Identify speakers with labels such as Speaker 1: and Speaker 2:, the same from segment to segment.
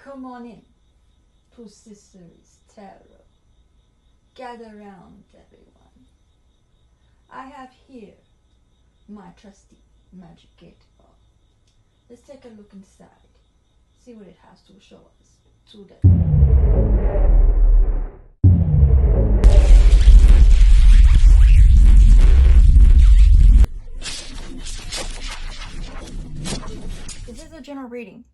Speaker 1: Come on in to Sister's Tarot. Gather round, everyone. I have here my trusty magic 8-ball. Let's take a look inside, see what it has to show us today. This is a general reading.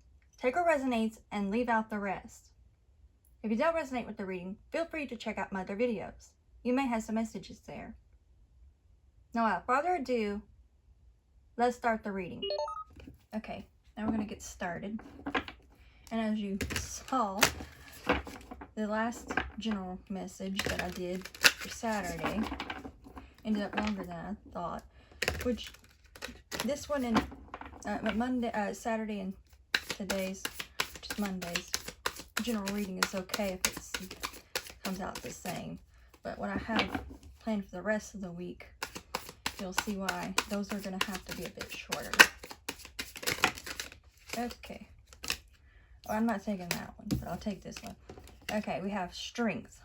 Speaker 1: Take what resonates and leave out the rest. If you don't resonate with the reading, feel free to check out my other videos. You may have some messages there. Now, without further ado, let's start the reading. Okay, now we're going to get started. And as you saw, the last general message that I did for Saturday ended up longer than I thought, which this one and Saturday and today's, which is Monday's, general reading is okay if it comes out the same. But what I have planned for the rest of the week, you'll see why. Those are going to have to be a bit shorter. Okay. Well, I'm not taking that one, but I'll take this one. Okay, we have strength.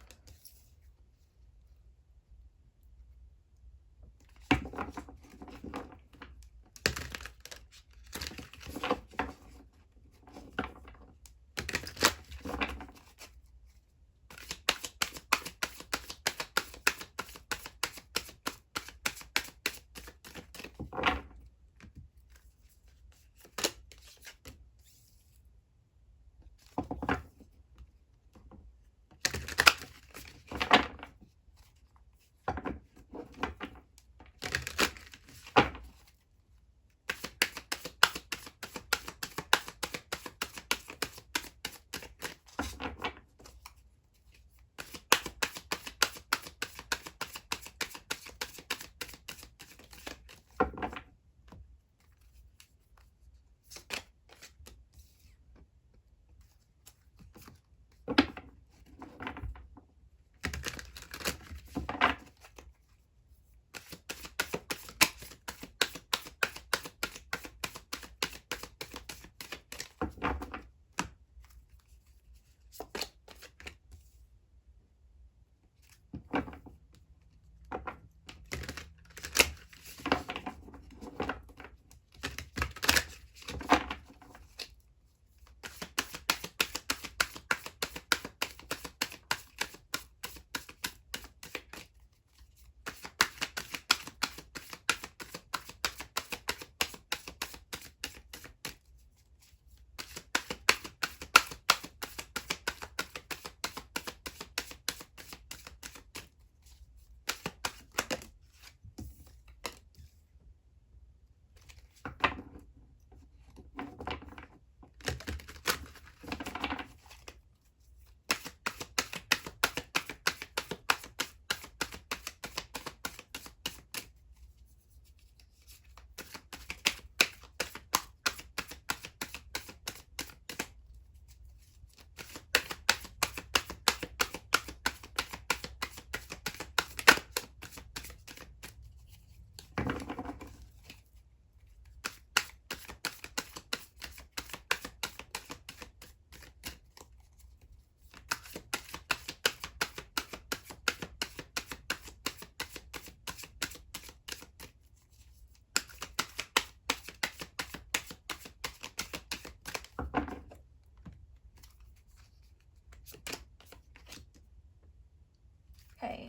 Speaker 1: Okay,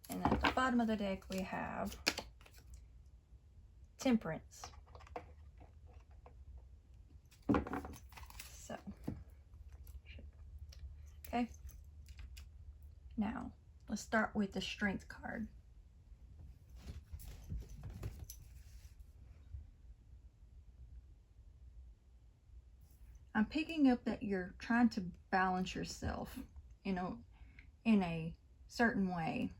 Speaker 1: and at the bottom of the deck we have Temperance. So, okay. Now, let's start with the Strength card. I'm picking up that you're trying to balance yourself, in a certain way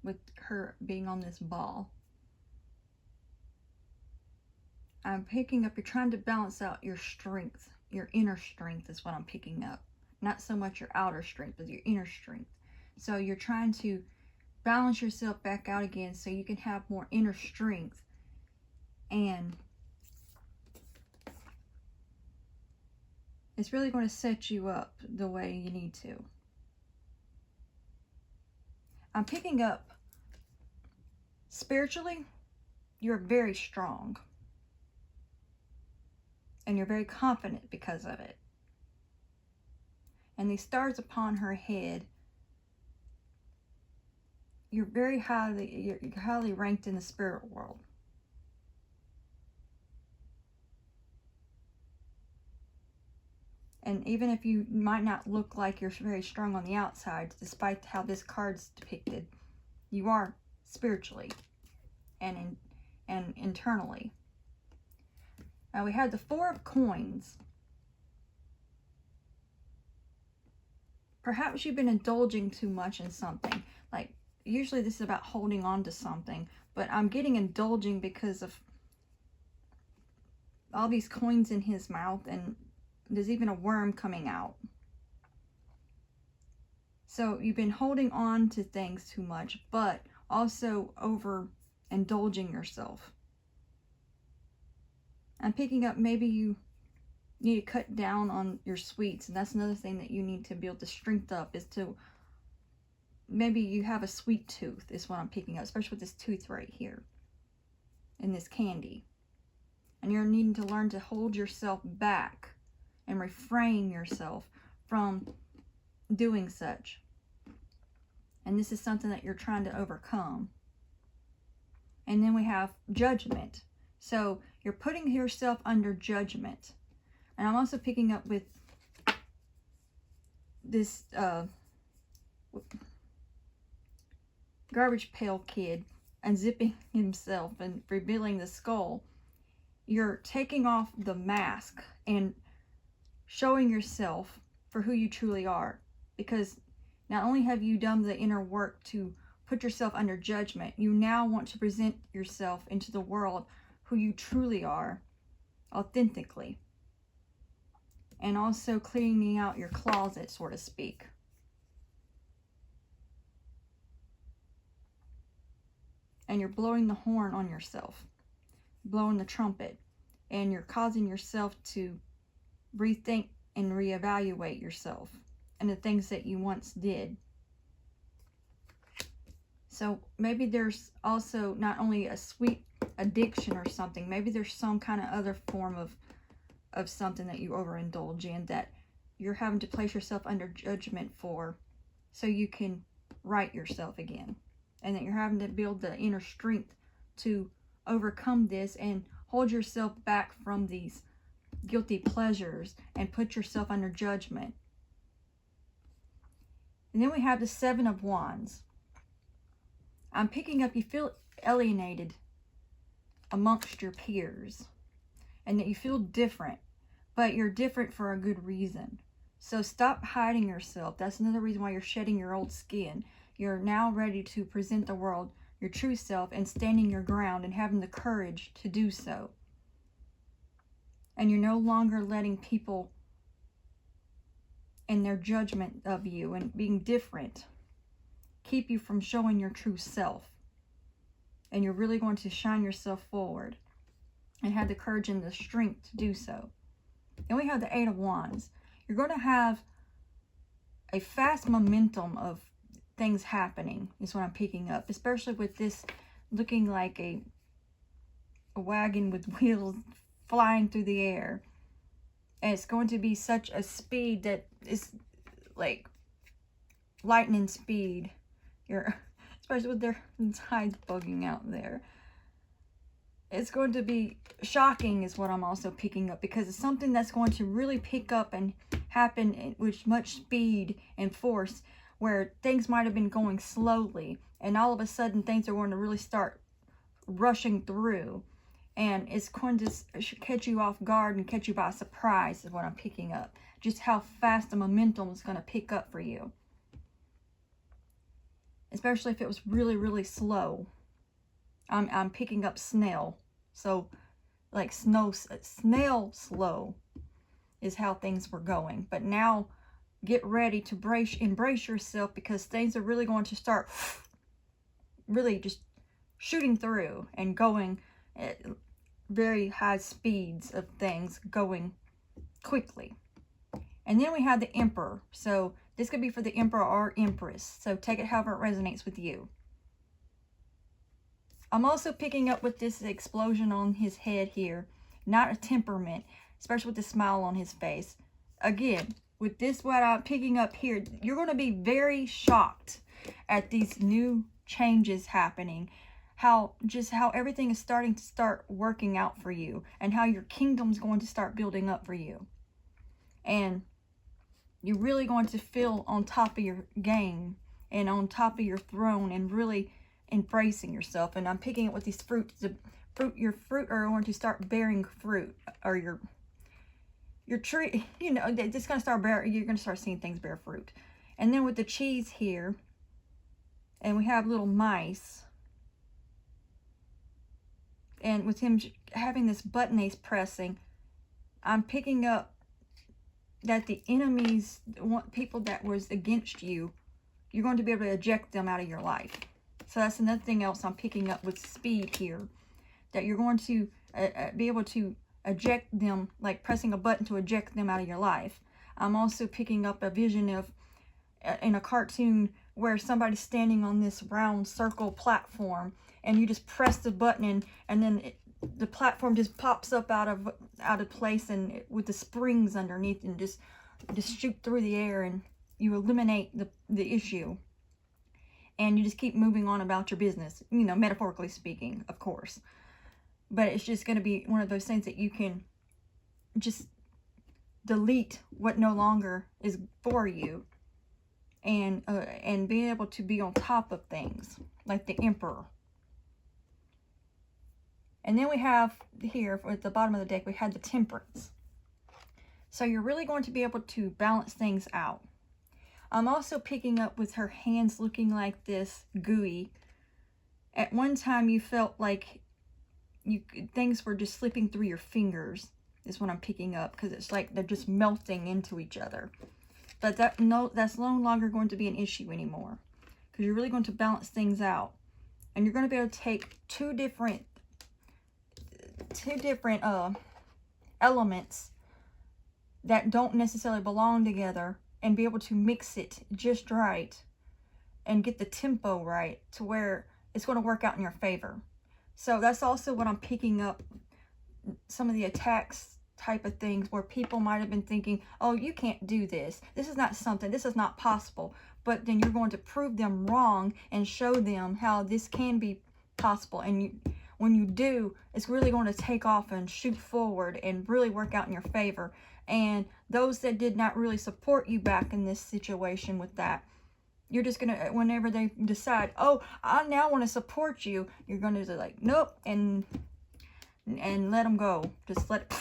Speaker 1: with her being on this ball. I'm picking up you're trying to balance out your strength, your inner strength is what I'm picking up. Not so much your outer strength, but your inner strength. So you're trying to balance yourself back out again so you can have more inner strength and It's really going to set you up the way you need to. I'm picking up spiritually, you're very strong. And you're very confident because of it. And these stars upon her head, you're highly ranked in the spirit world. And even if you might not look like you're very strong on the outside, despite how this card's depicted, you are spiritually and internally. Now we have the Four of Coins. Perhaps you've been indulging too much in something. Like, usually this is about holding on to something, but I'm getting indulging because of all these coins in his mouth, and there's even a worm coming out. So you've been holding on to things too much, but also over indulging yourself. I'm picking up maybe you need to cut down on your sweets, and that's another thing that you need to build the strength up, is to maybe you have a sweet tooth is what I'm picking up, especially with this tooth right here in this candy. And you're needing to learn to hold yourself back and refrain yourself from doing such. And this is something that you're trying to overcome. And then we have judgment. So you're putting yourself under judgment. And I'm also picking up with this garbage pail kid unzipping himself and revealing the skull. You're taking off the mask and showing yourself for who you truly are. Because not only have you done the inner work to put yourself under judgment, you now want to present yourself into the world who you truly are, authentically. And also cleaning out your closet, so to speak. And you're blowing the horn on yourself, blowing the trumpet, and you're causing yourself to rethink and reevaluate yourself and the things that you once did. So maybe there's also not only a sweet addiction or something, maybe there's some kind of other form of something that you overindulge in that you're having to place yourself under judgment for, so you can right yourself again. And that you're having to build the inner strength to overcome this and hold yourself back from these guilty pleasures and put yourself under judgment. And then we have the Seven of Wands. I'm picking up you feel alienated amongst your peers, and that you feel different, but you're different for a good reason. So stop hiding yourself. That's another reason why you're shedding your old skin. You're now ready to present the world your true self and standing your ground and having the courage to do so. And you're no longer letting people and their judgment of you and being different keep you from showing your true self. And you're really going to shine yourself forward and have the courage and the strength to do so. Then we have the Eight of Wands. You're going to have a fast momentum of things happening, is what I'm picking up. Especially with this looking like a wagon with wheels flying through the air. And it's going to be such a speed that is like lightning speed. Especially with their tides bugging out there. It's going to be shocking is what I'm also picking up, because it's something that's going to really pick up and happen with much speed and force, where things might have been going slowly and all of a sudden things are going to really start rushing through, and it's going to catch you off guard and catch you by surprise is what I'm picking up. Just how fast the momentum is going to pick up for you. Especially if it was really, really slow. I'm picking up snail. So, like snail slow is how things were going. But now, get ready to embrace yourself, because things are really going to start really just shooting through and going at very high speeds of things going quickly. And then we have the Emperor. So this could be for the Emperor or Empress. So take it however it resonates with you. I'm also picking up with this explosion on his head here. Not a temperament, especially with the smile on his face. Again, with this, what I'm picking up here, you're going to be very shocked at these new changes happening. How everything is starting to working out for you. And how your kingdom's going to start building up for you. And you're really going to feel on top of your game and on top of your throne and really embracing yourself. And I'm picking it with these fruits. Your fruit are going to start bearing fruit, or your tree, you know, it's going to start bearing. You're going to start seeing things bear fruit. And then with the cheese here, and we have little mice, and with him having this button he's pressing, I'm picking up that the enemies, people that was against you, you're going to be able to eject them out of your life. So that's another thing else I'm picking up with speed here. That you're going to be able to eject them, like pressing a button to eject them out of your life. I'm also picking up a vision of, in a cartoon, where somebody's standing on this round circle platform, and you just press the button, and then the platform just pops up out of place, and with the springs underneath, and just shoot through the air, and you eliminate the issue. And you just keep moving on about your business, you know, metaphorically speaking, of course. But it's just going to be one of those things that you can just delete what no longer is for you, and be able to be on top of things like the Emperor. And then we have here at the bottom of the deck, we had the Temperance. So you're really going to be able to balance things out. I'm also picking up with her hands looking like this gooey. At one time you felt like things were just slipping through your fingers, is what I'm picking up, because it's like they're just melting into each other. But that's no longer going to be an issue anymore, because you're really going to balance things out, and you're going to be able to take two different elements that don't necessarily belong together, and be able to mix it just right and get the tempo right to where it's going to work out in your favor. So that's also what I'm picking up, some of the attacks type of things where people might have been thinking, oh, you can't do this. This is not possible. But then you're going to prove them wrong and show them how this can be possible. And when you do, it's really going to take off and shoot forward and really work out in your favor. And those that did not really support you back in this situation with that, you're just going to, whenever they decide, oh, I now want to support you, you're going to be like, nope, and let them go. Just let it.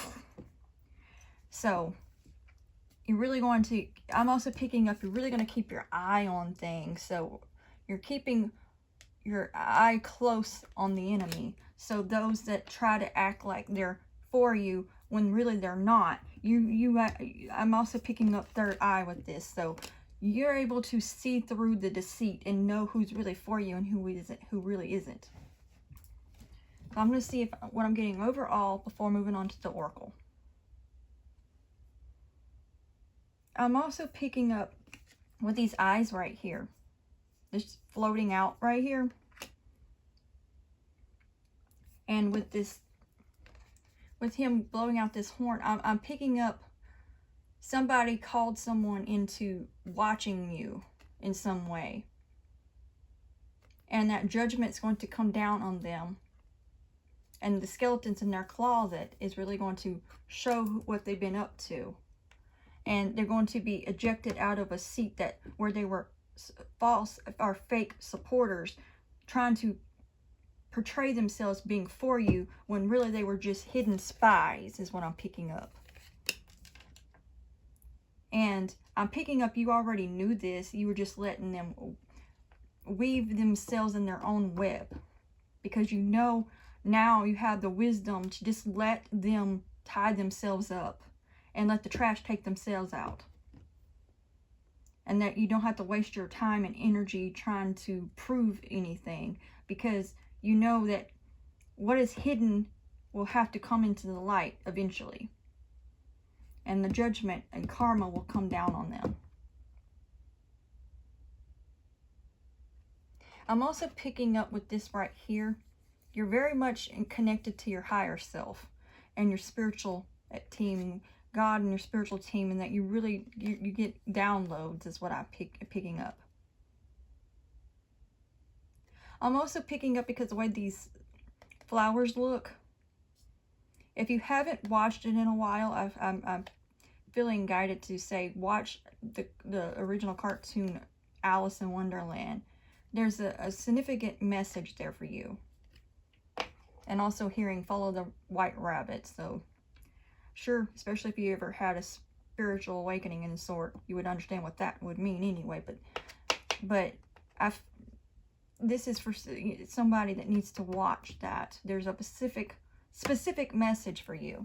Speaker 1: So you're really going to, I'm also picking up, you're really going to keep your eye on things. So you're keeping your eye close on the enemy. So those that try to act like they're for you when really they're not, I'm also picking up third eye with this. So you're able to see through the deceit and know who's really for you and who really isn't. So I'm going to see what I'm getting overall before moving on to the Oracle. I'm also picking up with these eyes right here, just floating out right here. And with this, with him blowing out this horn, I'm picking up somebody called someone into watching you in some way. And that judgment's going to come down on them. And the skeletons in their closet is really going to show what they've been up to. And they're going to be ejected out of a seat where they were false or fake supporters, trying to portray themselves being for you when really they were just hidden spies, is what I'm picking up. And I'm picking up, you already knew this, you were just letting them weave themselves in their own web, because you know now you have the wisdom to just let them tie themselves up and let the trash take themselves out. And that you don't have to waste your time and energy trying to prove anything, because you know that what is hidden will have to come into the light eventually. and the judgment and karma will come down on them. I'm also picking up with this right here. You're very much connected to your higher self and your spiritual team, God and your spiritual team, and that you really, you get downloads is what I'm picking up. I'm also picking up because the way these flowers look. If you haven't watched it in a while, I'm feeling guided to say watch the original cartoon Alice in Wonderland. There's a significant message there for you. And also hearing follow the white rabbit. So sure, especially if you ever had a spiritual awakening in the sort, you would understand what that would mean anyway. But this is for somebody that needs to watch that. There's a specific message for you.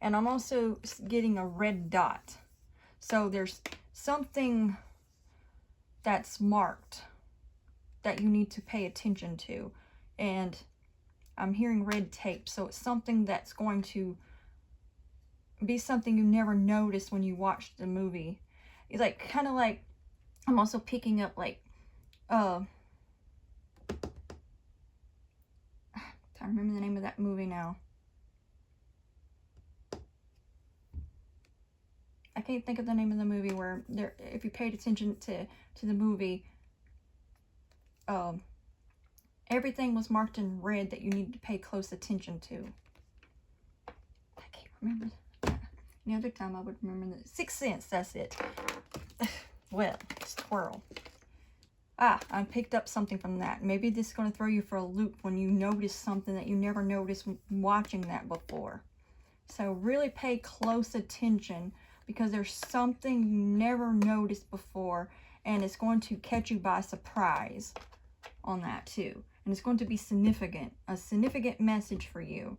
Speaker 1: And I'm also getting a red dot. So there's something that's marked that you need to pay attention to. And I'm hearing red tape. So it's something that's going to be something you never noticed when you watched the movie. It's like, kind of like, I'm also picking up like, I can't remember the name of that movie now. I can't think of the name of the movie where there, if you paid attention to the movie, everything was marked in red that you needed to pay close attention to. I can't remember. Any other time I would remember the Sixth Sense, that's it. Well, squirrel. I picked up something from that. Maybe this is going to throw you for a loop when you notice something that you never noticed watching that before. So really pay close attention, because there's something you never noticed before, and it's going to catch you by surprise on that too. And it's going to be significant, a significant message for you.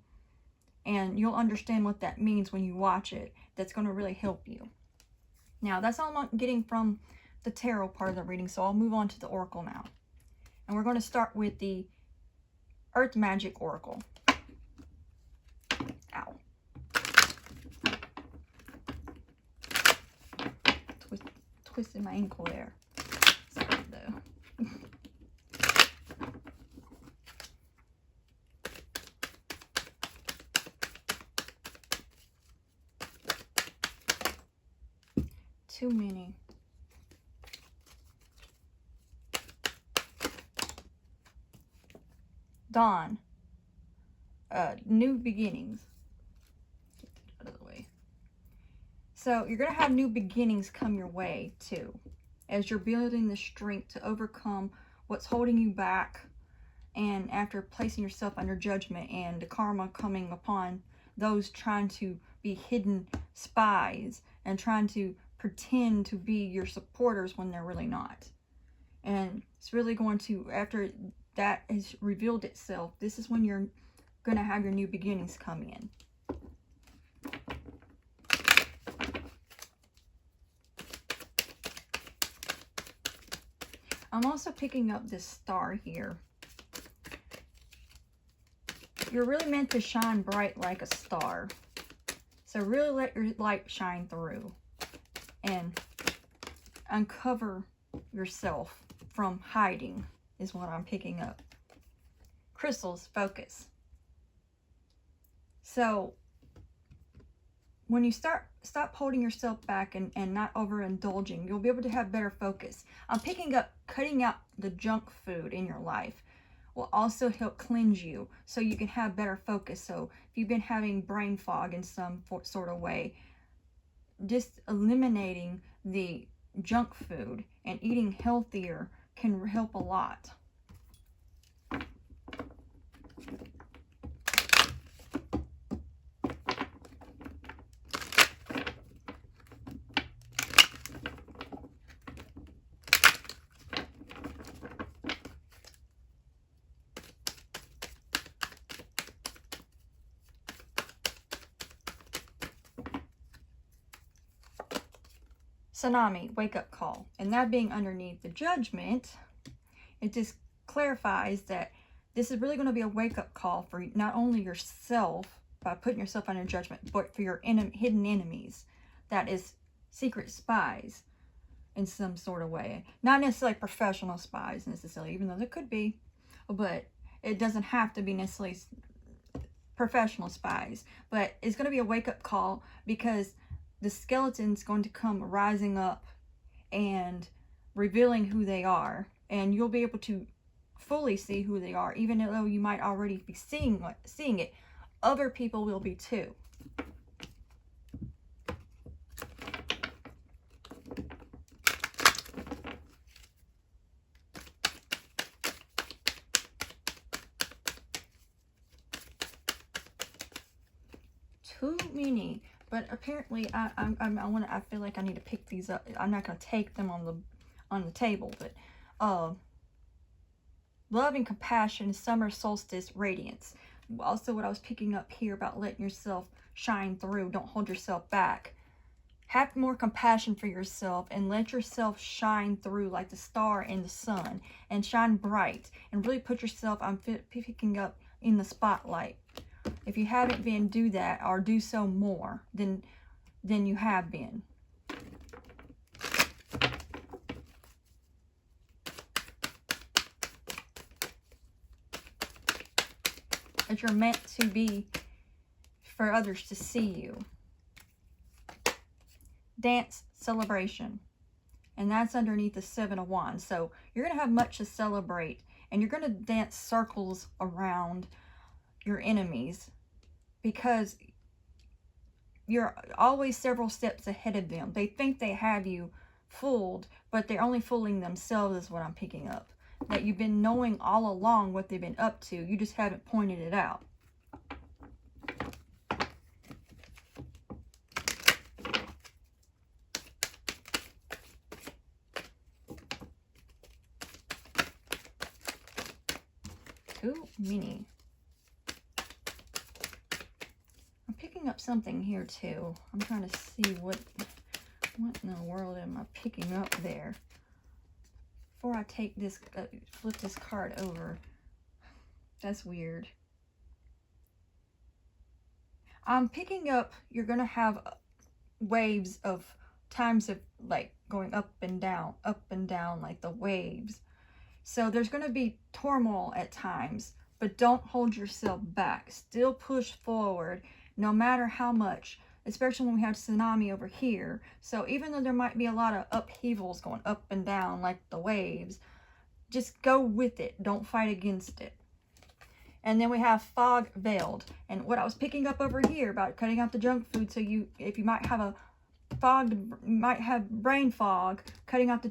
Speaker 1: And you'll understand what that means when you watch it. That's going to really help you. Now, that's all I'm getting from the tarot part of the reading, so I'll move on to the oracle now. And we're going to start with the Earth Magic Oracle. Ow. Twisted my ankle there. Sorry though. Too many. Dawn. New beginnings. Get that out of the way. So you're going to have new beginnings come your way too, as you're building the strength to overcome what's holding you back, and after placing yourself under judgment and the karma coming upon those trying to be hidden spies and trying to pretend to be your supporters when they're really not. And it's really going to, after that has revealed itself, this is when you're going to have your new beginnings come in. I'm also picking up this star here. You're really meant to shine bright like a star. So really let your light shine through and uncover yourself from hiding is what I'm picking up. Crystals, focus. So when you stop holding yourself back and not overindulging, you'll be able to have better focus. I'm picking up cutting out the junk food in your life will also help cleanse you so you can have better focus. So if you've been having brain fog in some sort of way, just eliminating the junk food and eating healthier can help a lot. Tsunami, wake-up call. And that being underneath the judgment, it just clarifies that this is really going to be a wake-up call for not only yourself, by putting yourself under judgment, but for your hidden enemies, that is secret spies in some sort of way. Not necessarily professional spies necessarily, even though there could be, but it doesn't have to be necessarily professional spies. But it's going to be a wake-up call, because the skeleton's going to come rising up and revealing who they are, and you'll be able to fully see who they are, even though you might already be seeing it. Other people will be too. Too many, but apparently I feel like I need to pick these up. I'm not going to take them on the table, but love and compassion, summer solstice radiance. Also, what I was picking up here about letting yourself shine through. Don't hold yourself back. Have more compassion for yourself and let yourself shine through like the star in the sun, and shine bright and really put yourself, I'm picking up, in the spotlight. If you haven't been, do that, or do so more than you have been. That you're meant to be for others to see you. Dance, celebration. And that's underneath the Seven of Wands. So you're going to have much to celebrate. And you're going to dance circles around your enemies, because you're always several steps ahead of them. They think they have you fooled, but they're only fooling themselves, is what I'm picking up. That you've been knowing all along what they've been up to. You just haven't pointed it out. Too many. I'm picking up something here too. I'm trying to see what in the world am I picking up there. Before I take this, flip this card over. That's weird. I'm picking up, you're going to have waves of times of like going up and down, like the waves. So there's going to be turmoil at times, but don't hold yourself back. Still push forward, no matter how much, especially when we have tsunami over here. So even though there might be a lot of upheavals going up and down like the waves, just go with it. Don't fight against it. And then we have fog veiled. And what I was picking up over here about cutting out the junk food, so if you might have might have brain fog, cutting out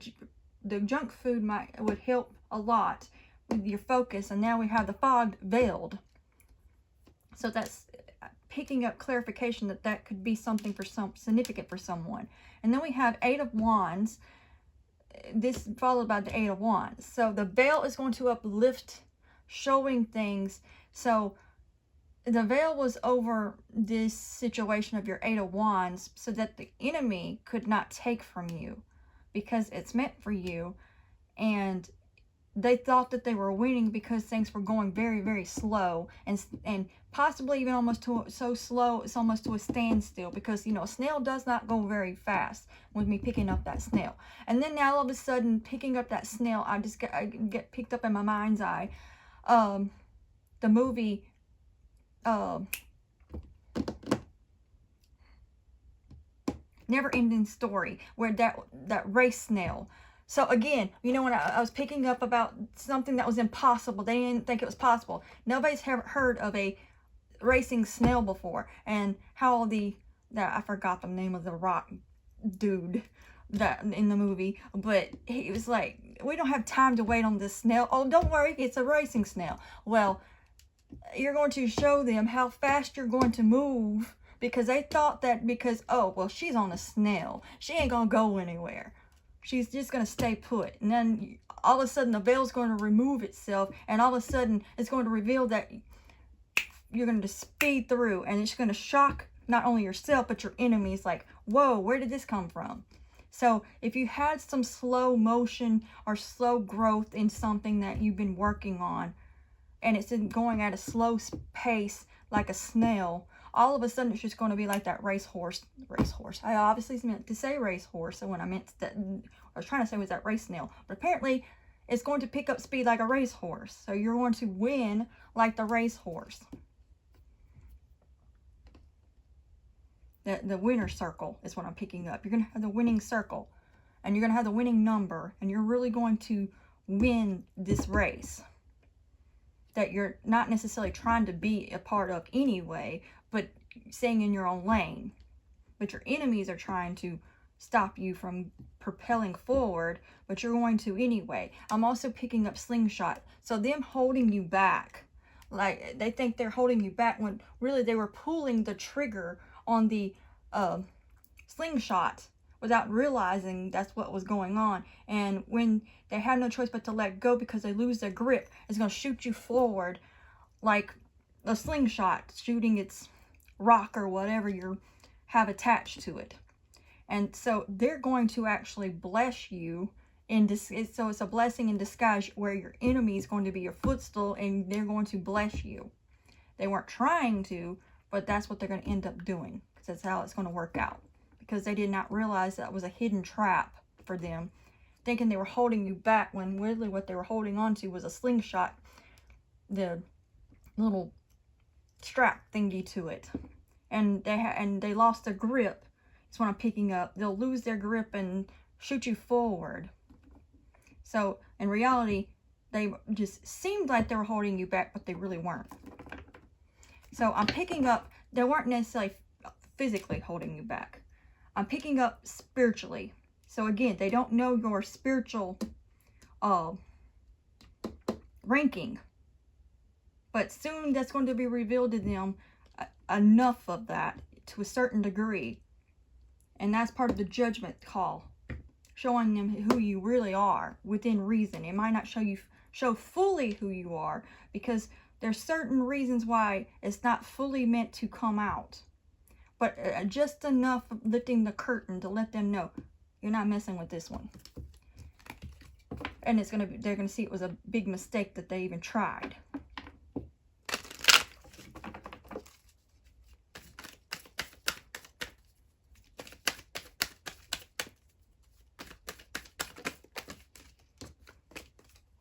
Speaker 1: the junk food would help a lot with your focus. And now we have the fog veiled. So that's picking up clarification that could be something significant for someone. And then we have Eight of Wands. This followed by the Eight of Wands. So the veil is going to uplift, showing things. So the veil was over this situation of your Eight of Wands, so that the enemy could not take from you, because it's meant for you. And they thought that they were winning because things were going very, very slow, and possibly even almost so slow it's almost to a standstill, because a snail does not go very fast. With me picking up that snail, and then now all of a sudden picking up that snail, I get picked up in my mind's eye. The movie, Never Ending Story, where that race snail. So again, when I was picking up about something that was impossible, they didn't think it was possible. Nobody's ever heard of a racing snail before, and how I forgot the name of the rock dude that in the movie, but he was like, we don't have time to wait on this snail. Oh, don't worry, it's a racing snail. Well, you're going to show them how fast you're going to move, because they thought that oh, well, she's on a snail, she ain't gonna go anywhere. She's just going to stay put. And then all of a sudden the veil's going to remove itself, and all of a sudden it's going to reveal that you're going to speed through, and it's going to shock not only yourself but your enemies. Like, whoa, where did this come from? So if you had some slow motion or slow growth in something that you've been working on, and it's going at a slow pace like a snail, all of a sudden it's just going to be like that racehorse. I obviously meant to say racehorse, so when I meant that, I was trying to say was that race snail, but apparently it's going to pick up speed like a racehorse. So you're going to win like the racehorse. The winner circle is what I'm picking up. You're going to have the winning circle, and you're going to have the winning number, and you're really going to win this race that you're not necessarily trying to be a part of anyway, but staying in your own lane. But your enemies are trying to stop you from propelling forward, but you're going to anyway. I'm also picking up slingshot. So them holding you back, like they think they're holding you back when really they were pulling the trigger on the slingshot without realizing that's what was going on. And when they have no choice but to let go because they lose their grip, it's going to shoot you forward like a slingshot shooting its rock or whatever you have attached to it. And so they're going to actually bless you in this. So it's a blessing in disguise where your enemy is going to be your footstool and they're going to bless you. They weren't trying to, but that's what they're going to end up doing, because that's how it's going to work out. Because they did not realize that was a hidden trap for them, thinking they were holding you back when really what they were holding on to was a slingshot, the little strap thingy to it, and they lost their grip. That's what I'm picking up. They'll lose their grip and shoot you forward. So in reality, they just seemed like they were holding you back, but they really weren't. So I'm picking up, they weren't necessarily physically holding you back. I'm picking up spiritually. So again, they don't know your spiritual ranking. But soon that's going to be revealed to them, enough of that to a certain degree. And that's part of the judgment call. Showing them who you really are within reason. It might not show fully who you are, because there's certain reasons why it's not fully meant to come out. But just enough lifting the curtain to let them know you're not messing with this one. And they're gonna see it was a big mistake that they even tried.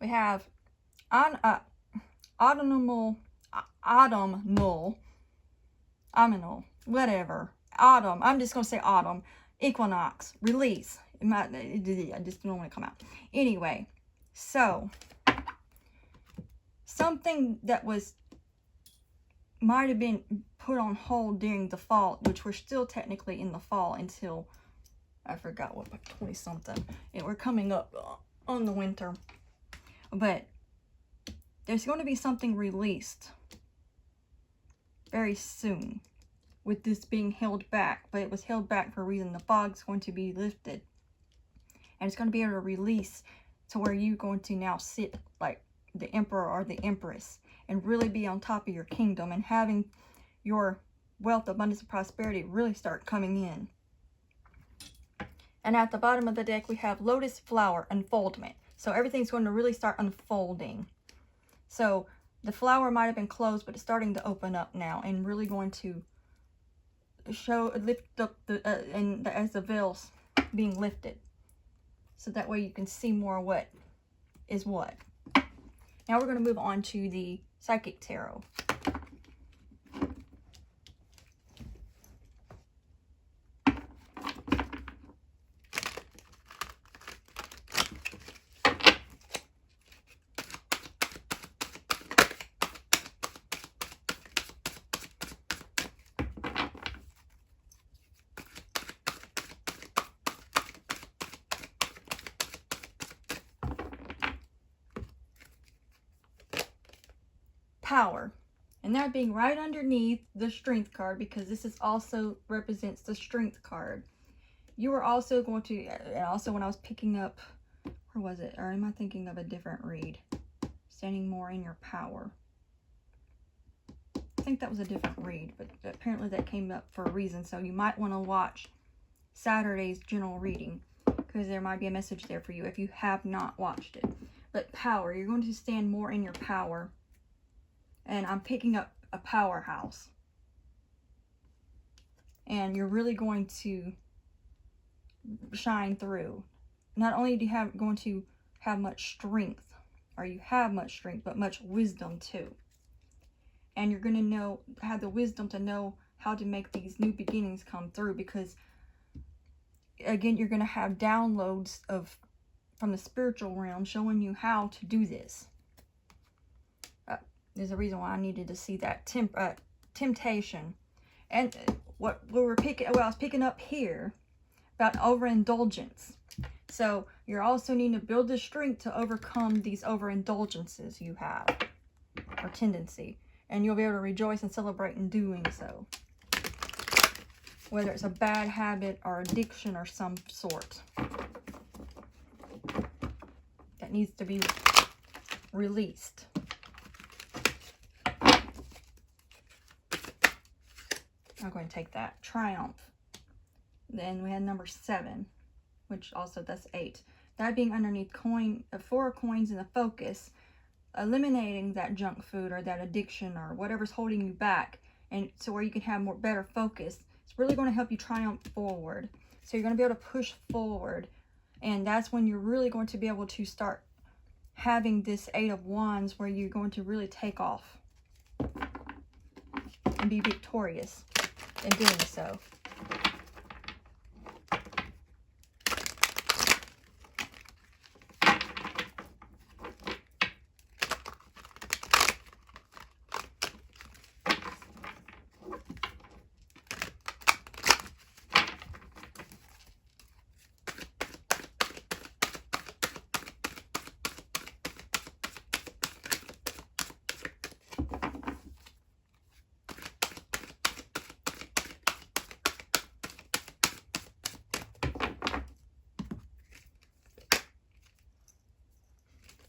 Speaker 1: We have autumnal, whatever. Autumn. I'm just going to say autumn. Equinox. Release. I just don't want to come out. Anyway, so something that might have been put on hold during the fall, which we're still technically in the fall until, I forgot what, 20 something. And we're coming up on the winter. But there's going to be something released very soon with this being held back. But it was held back for a reason. The fog's going to be lifted. And it's going to be able to release to where you're going to now sit like the emperor or the empress. And really be on top of your kingdom. And having your wealth, abundance, and prosperity really start coming in. And at the bottom of the deck we have Lotus Flower Unfoldment. So everything's going to really start unfolding. So the flower might have been closed, but it's starting to open up now, and really going to lift up as the veil's being lifted. So that way you can see more what is what. Now we're going to move on to the Psychic Tarot. Power, and that being right underneath the Strength card, because this is also represents the Strength card. You are also going to, and also when I was picking up, where was it, or am I thinking of a different read? Standing more in your power. I think that was a different read, but apparently that came up for a reason. So you might want to watch Saturday's general reading, because there might be a message there for you if you have not watched it. But power, you're going to stand more in your power. And I'm picking up a powerhouse. and you're really going to shine through. Not only do you going to have much strength, or you have much strength, but much wisdom too. And you're going to have the wisdom to know how to make these new beginnings come through, because again, you're going to have downloads from the spiritual realm showing you how to do this. There's a reason why I needed to see that temptation. And what I was picking up here about overindulgence. So you're also needing to build the strength to overcome these overindulgences you have, or tendency. And you'll be able to rejoice and celebrate in doing so. Whether it's a bad habit or addiction or some sort that needs to be released. I'm going to take that. Triumph. Then we had number 7, which also that's 8. That being underneath 4 coins in the focus, eliminating that junk food or that addiction or whatever's holding you back, and so where you can have better focus. It's really going to help you triumph forward. So you're going to be able to push forward, and that's when you're really going to be able to start having this 8 of Wands, where you're going to really take off and be victorious in doing so.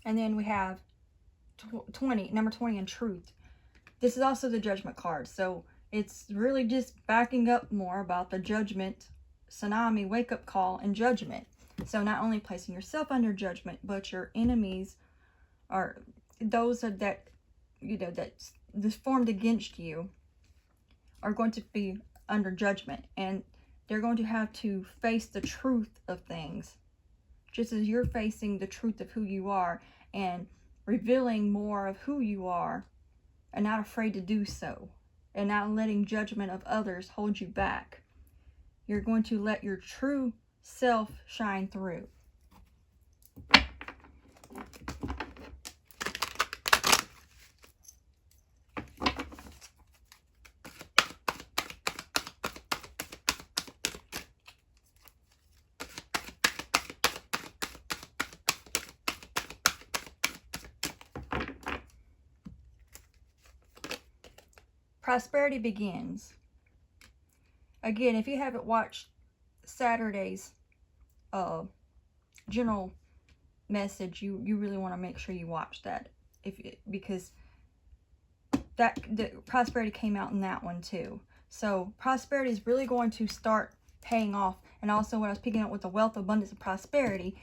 Speaker 1: And then we have 20, number 20 in truth. This is also the judgment card. So it's really just backing up more about the judgment, tsunami, wake up call, and judgment. So not only placing yourself under judgment, but your enemies, or those that that's formed against you, are going to be under judgment. And they're going to have to face the truth of things, just as you're facing the truth of who you are and revealing more of who you are, and not afraid to do so, and not letting judgment of others hold you back. You're going to let your true self shine through. Prosperity begins. Again, if you haven't watched Saturday's general message, you really want to make sure you watch that, because the prosperity came out in that one too. So prosperity is really going to start paying off. And also, when I was picking up with the wealth, abundance, and prosperity,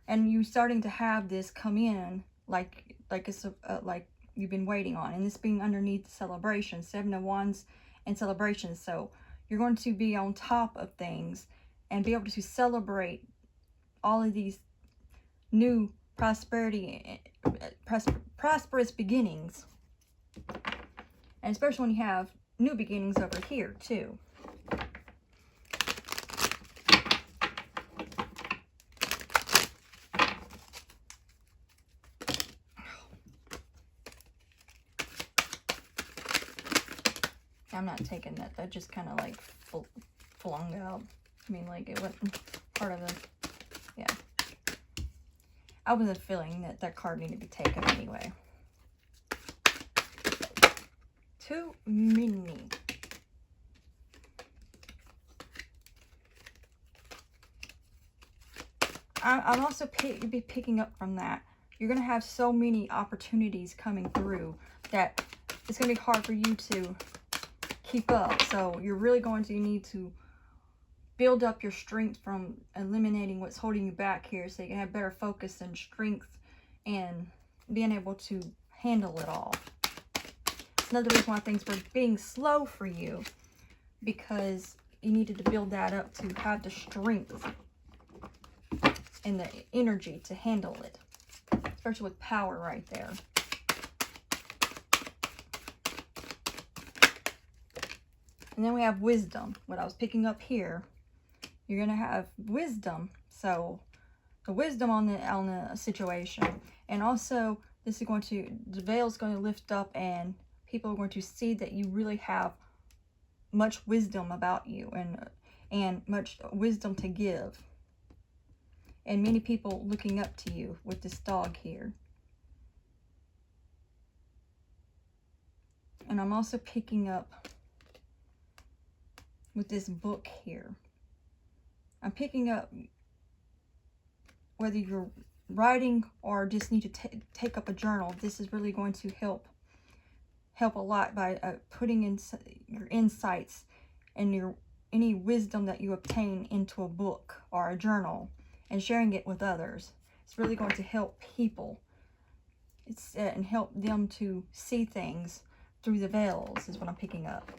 Speaker 1: and you starting to have this come in like it's like you've been waiting on, and this being underneath the celebration, 7 of Wands and celebrations. So you're going to be on top of things and be able to celebrate all of these new prosperity, prosperous beginnings, and especially when you have new beginnings over here too. I'm not taking that. That just kind of like flung out. I mean, like, it wasn't part of the, yeah. I wasn't feeling that card needed to be taken anyway. Too many. I'm also be picking up from that. You're going to have so many opportunities coming through that it's going to be hard for you to keep up. So you're really going to need to build up your strength from eliminating what's holding you back here, so you can have better focus and strength and being able to handle it all. It's another reason why things were being slow for you, because you needed to build that up to have the strength and the energy to handle it, especially with power right there. And then we have wisdom. What I was picking up here, you're going to have wisdom. So the wisdom on the situation. And also, this is going to, the veil is going to lift up, and people are going to see that you really have much wisdom about you, and much wisdom to give. And many people looking up to you with this dog here. And I'm also picking up with this book here. I'm picking up whether you're writing or just need to take up a journal. This is really going to help a lot by putting in your insights and any wisdom that you obtain into a book or a journal and sharing it with others. It's really going to help people. And help them to see things through the veils is what I'm picking up.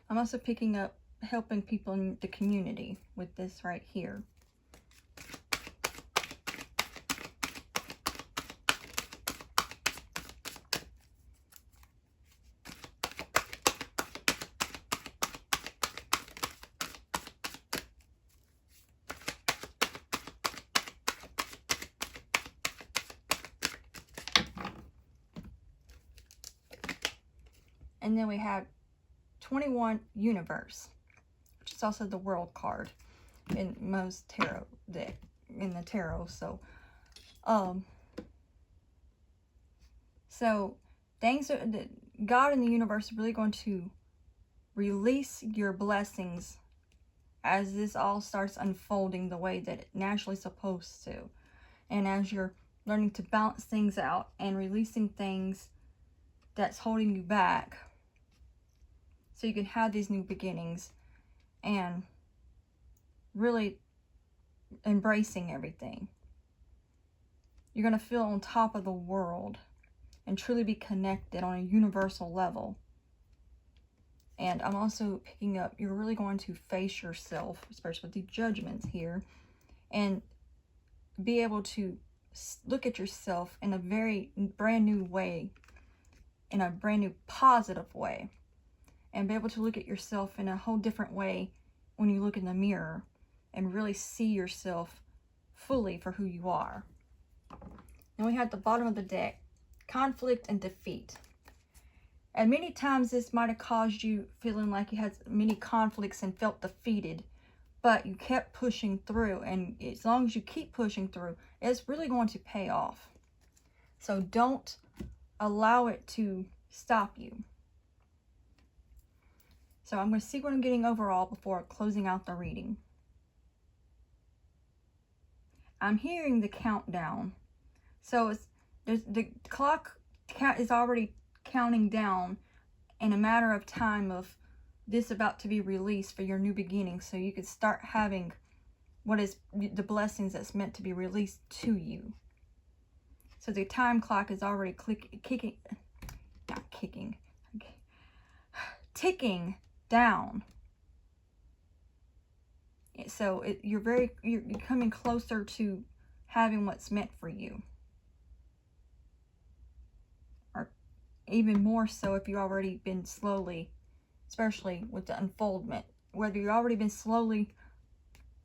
Speaker 1: I'm also picking up helping people in the community with this right here. And then we have 21 Universe, which is also the World card in most tarot deck, in the tarot. So things are, God and the universe are really going to release your blessings as this all starts unfolding the way that it naturally supposed to, and as you're learning to balance things out and releasing things that's holding you back, so you can have these new beginnings and really embracing everything. You're going to feel on top of the world and truly be connected on a universal level. And I'm also picking up, you're really going to face yourself, especially with the judgments here, and be able to look at yourself in a very brand new way, in a brand new positive way. And be able to look at yourself in a whole different way when you look in the mirror and really see yourself fully for who you are. And we have the bottom of the deck, conflict and defeat. And many times this might have caused you feeling like you had many conflicts and felt defeated, but you kept pushing through. And as long as you keep pushing through, it's really going to pay off. So don't allow it to stop you. So I'm going to see what I'm getting overall before closing out the reading. I'm hearing the countdown. So the clock is already counting down in a matter of time of this about to be released for your new beginning. So you can start having what is the blessings that's meant to be released to you. So the time clock is already ticking down. So you're coming closer to having what's meant for you. Or even more so if you've already been slowly, especially with the unfoldment, whether you've already been slowly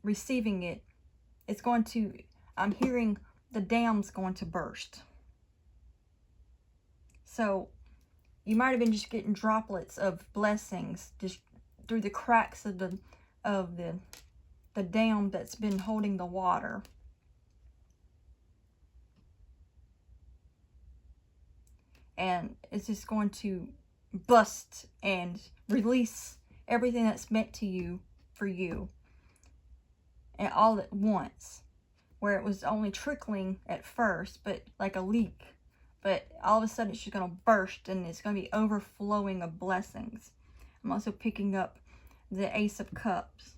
Speaker 1: receiving it, it's going to, I'm hearing the dam's going to burst. So you might have been just getting droplets of blessings just through the cracks of the dam that's been holding the water. And it's just going to bust and release everything that's meant to you for you, and all at once, where it was only trickling at first, but like a leak. But all of a sudden it's just going to burst, and it's going to be overflowing of blessings. I'm also picking up the Ace of Cups.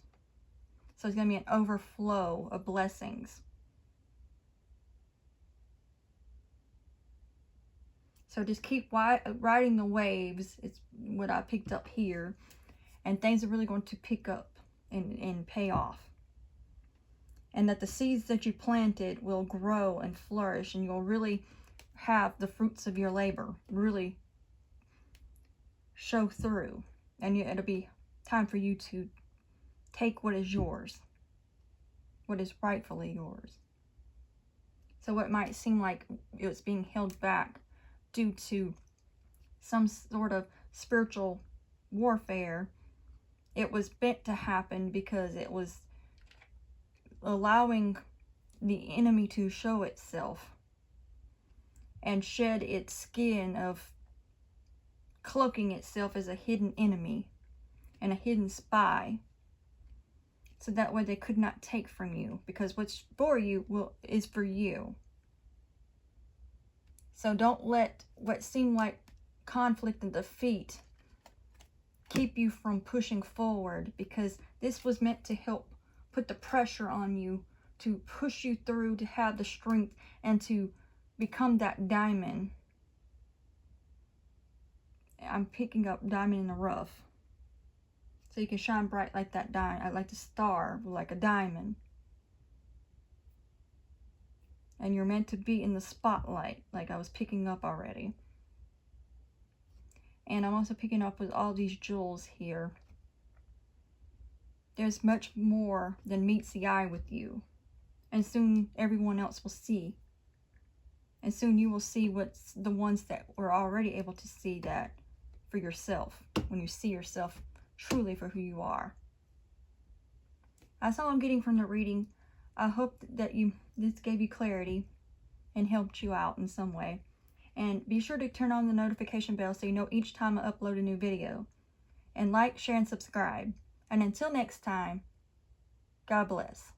Speaker 1: So it's going to be an overflow of blessings. So just keep riding the waves. It's what I picked up here. And things are really going to pick up and pay off. And that the seeds that you planted will grow and flourish. And you'll really have the fruits of your labor really show through. And it'll be time for you to take what is yours. What is rightfully yours. So what might seem like it's being held back due to some sort of spiritual warfare, it was meant to happen because it was allowing the enemy to show itself and shed its skin of cloaking itself as a hidden enemy and a hidden spy, so that way they could not take from you, because what's for you is for you. So don't let what seem like conflict and defeat keep you from pushing forward, because this was meant to help put the pressure on you, to push you through, to have the strength, and to become that diamond. I'm picking up diamond in the rough. So you can shine bright like that diamond, like the star, like a diamond. And you're meant to be in the spotlight, like I was picking up already. And I'm also picking up with all these jewels here. There's much more than meets the eye with you. And soon everyone else will see. And soon you will see what's the ones that were already able to see that for yourself. When you see yourself truly for who you are. That's all I'm getting from the reading. I hope that this gave you clarity and helped you out in some way. And be sure to turn on the notification bell so you know each time I upload a new video. And like, share, and subscribe. And until next time, God bless.